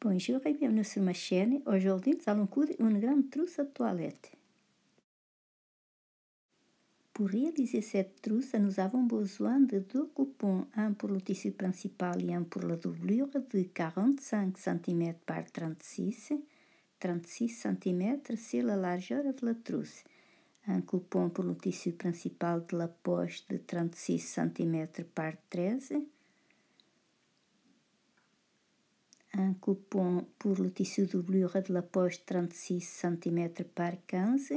Bonjour et bienvenue sur ma chaîne. Aujourd'hui, nous allons coudre une grande trousse à toilette. Pour réaliser cette trousse, nous avons besoin de deux coupons, un pour le tissu principal et un pour la doublure de 45 cm par 36 cm, c'est la largeur de la trousse. Un coupon pour le tissu principal de la poche de 36 cm par 13 un coupon pour le tissu doublure de la poche 36 cm par 15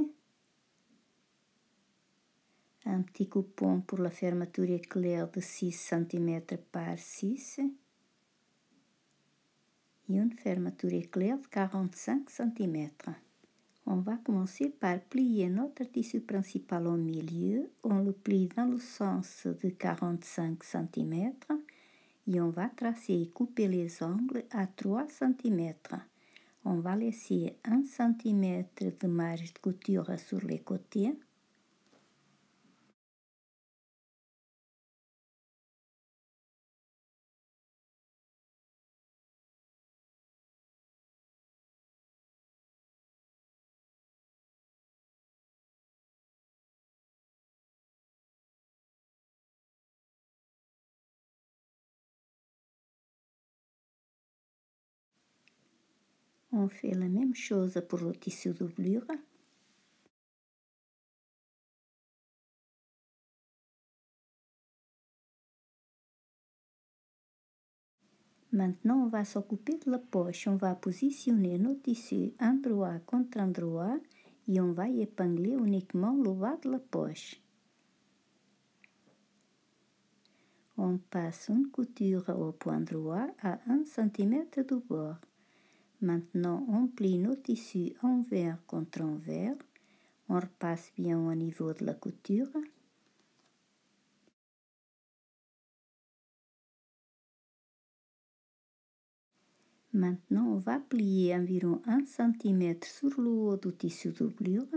un petit coupon pour la fermeture éclair de 6 cm par 6 et une fermeture éclair de 45 cm. On va commencer par plier notre tissu principal au milieu. On le plie dans le sens de 45 cm et on va tracer et couper les angles à 3 cm. On va laisser 1 cm de marge de couture sur les côtés. On fait la même chose pour le tissu doublure. Maintenant, on va s'occuper de la poche. On va positionner nos tissus endroit contre endroit et on va épingler uniquement le bas de la poche. On passe une couture au point droit à 1 cm du bord. Maintenant, on plie nos tissus envers contre envers. On repasse bien au niveau de la couture. Maintenant, on va plier environ 1 cm sur le haut du tissu doublure.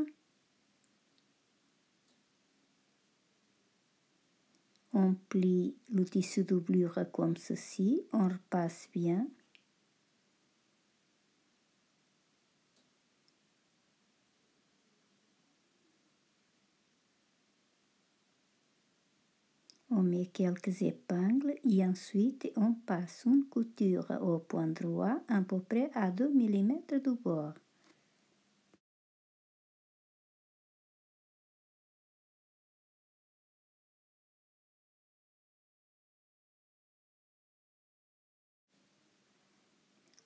On plie le tissu doublure comme ceci, on repasse bien. On met quelques épingles et ensuite on passe une couture au point droit à peu près à 2 mm du bord.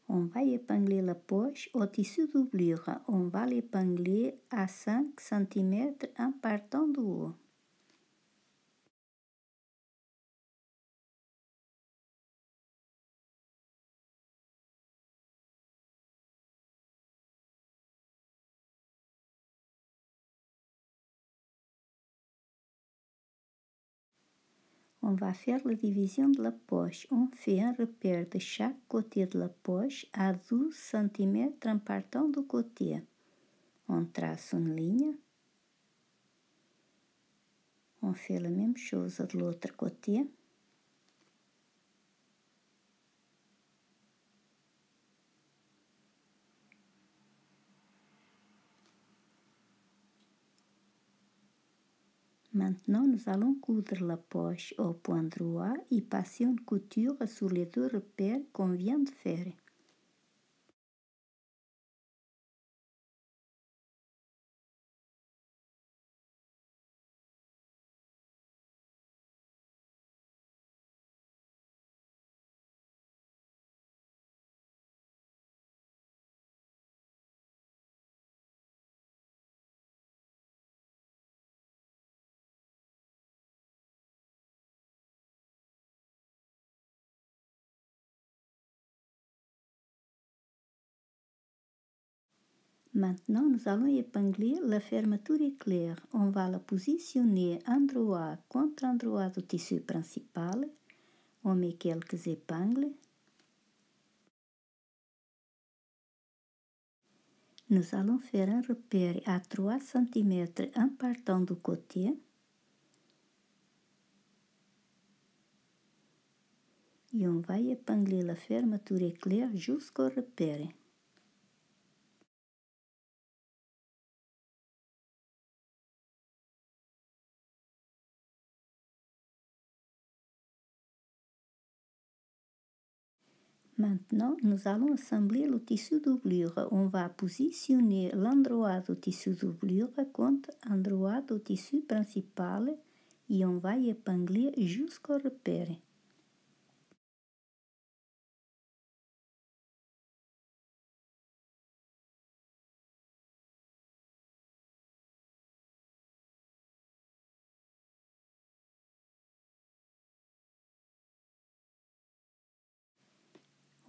On va épingler la poche au tissu doublure. On va l'épingler à 5 cm en partant du haut. On va faire la division de la poche. On fait un repère de chaque côté de la poche à 12 cm en partant du côté. On trace une ligne. On fait la même chose de l'autre côté. Maintenant, nous allons coudre la poche au point droit et passer une couture sur les deux repères qu'on vient de faire. Maintenant, nous allons épingler la fermeture éclair. On va la positionner endroit contre endroit du tissu principal. On met quelques épingles. Nous allons faire un repère à 3 cm en partant du côté. et on va épingler la fermeture éclair jusqu'au repère. Maintenant, nous allons assembler le tissu doublure. On va positionner l'endroit du tissu doublure contre l'endroit du tissu principal et on va épingler jusqu'au repère.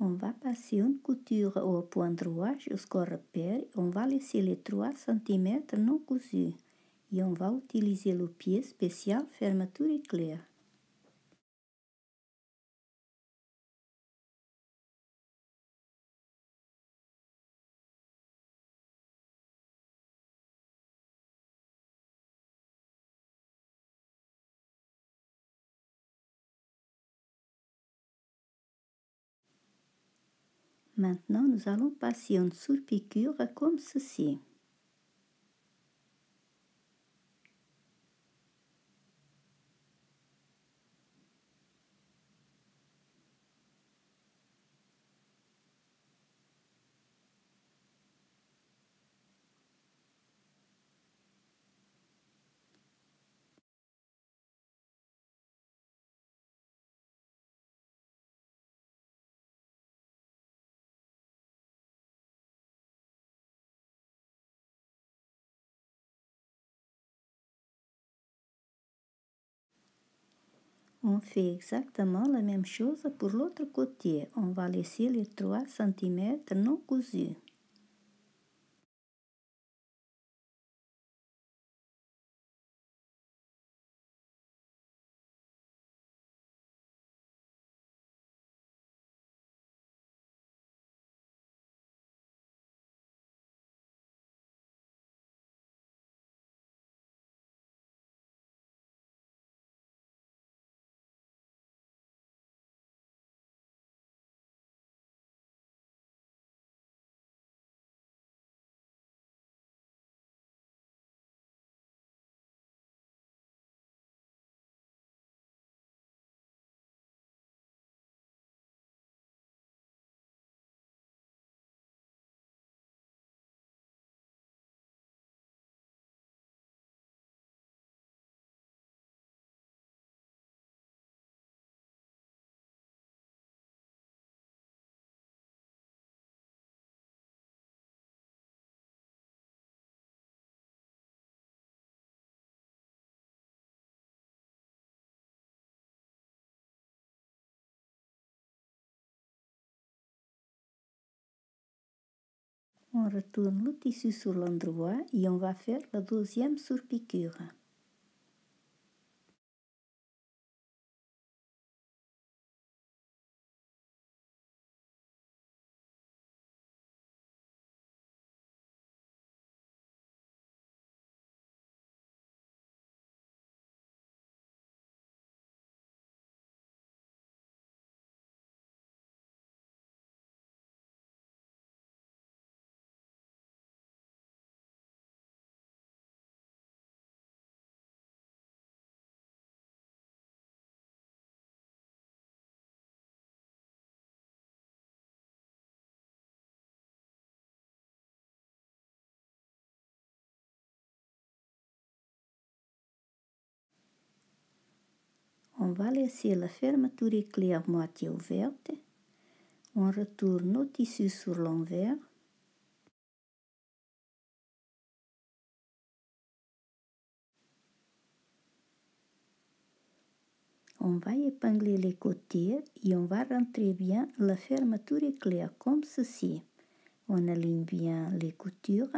On va passer une couture au point droit jusqu'au repère. On va laisser les 3 cm non cousus et on va utiliser le pied spécial fermeture éclair. Maintenant, nous allons passer une surpiqûre comme ceci. On fait exactement la même chose pour l'autre côté. On va laisser les 3 cm non cousus. On retourne le tissu sur l'endroit et on va faire la deuxième surpiqûre. On va laisser la fermeture éclair moitié ouverte. On retourne le tissu sur l'envers. On va épingler les côtés et on va rentrer bien la fermeture éclair comme ceci. On aligne bien les coutures.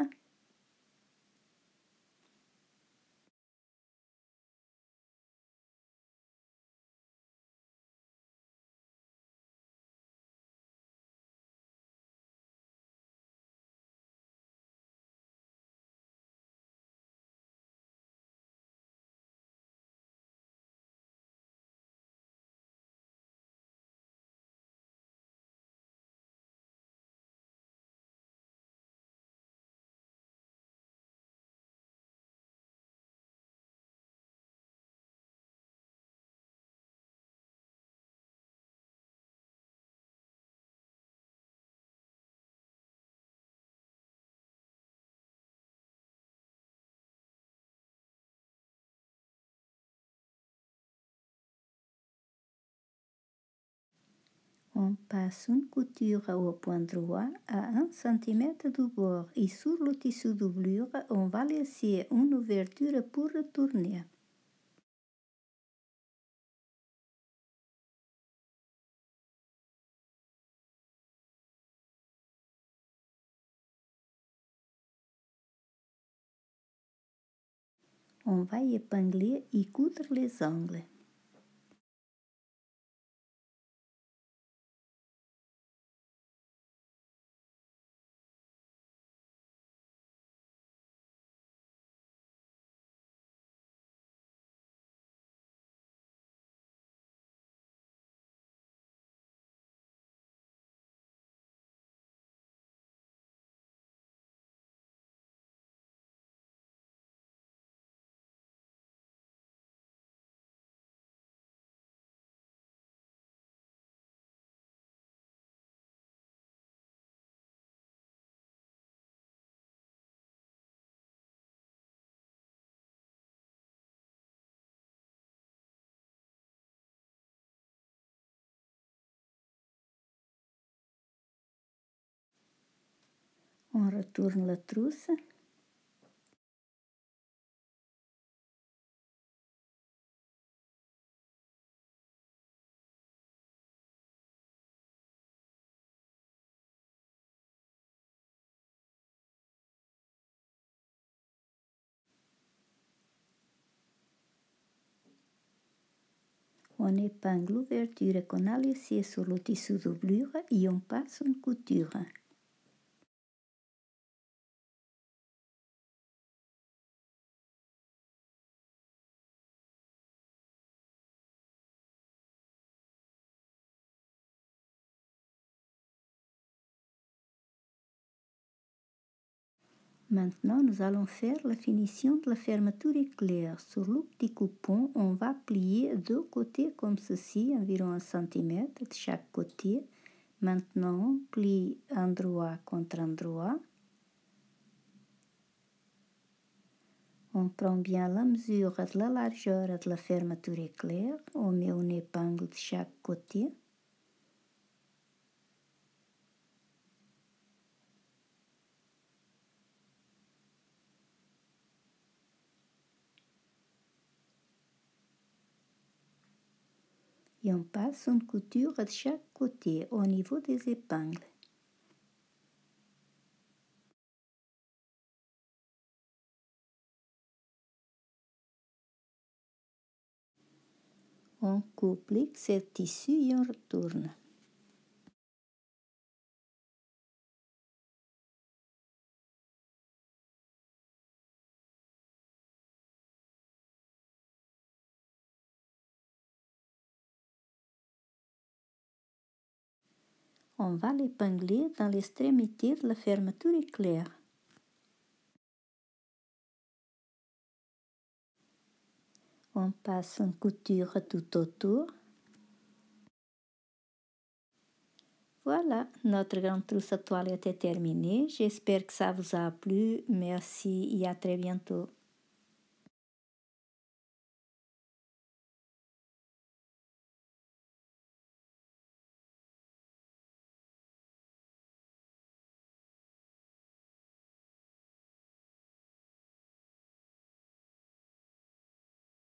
On passe une couture au point droit à 1 cm du bord et sur le tissu doublure, on va laisser une ouverture pour retourner. On va épingler et coudre les angles. On retourne la trousse. On épingle l'ouverture qu'on a laissée sur le tissu doublure et on passe une couture. Maintenant, nous allons faire la finition de la fermeture éclair. Sur le petit coupon, on va plier deux côtés comme ceci, environ 1 cm de chaque côté. Maintenant, on plie endroit contre endroit. On prend bien la mesure de la largeur de la fermeture éclair. On met une épingle de chaque côté. Et on passe une couture de chaque côté au niveau des épingles. On coupe l'excès de tissu et on retourne. On va l'épingler dans l'extrémité de la fermeture éclair. On passe une couture tout autour. Voilà, notre grande trousse à toilette est terminée. J'espère que ça vous a plu. Merci et à très bientôt.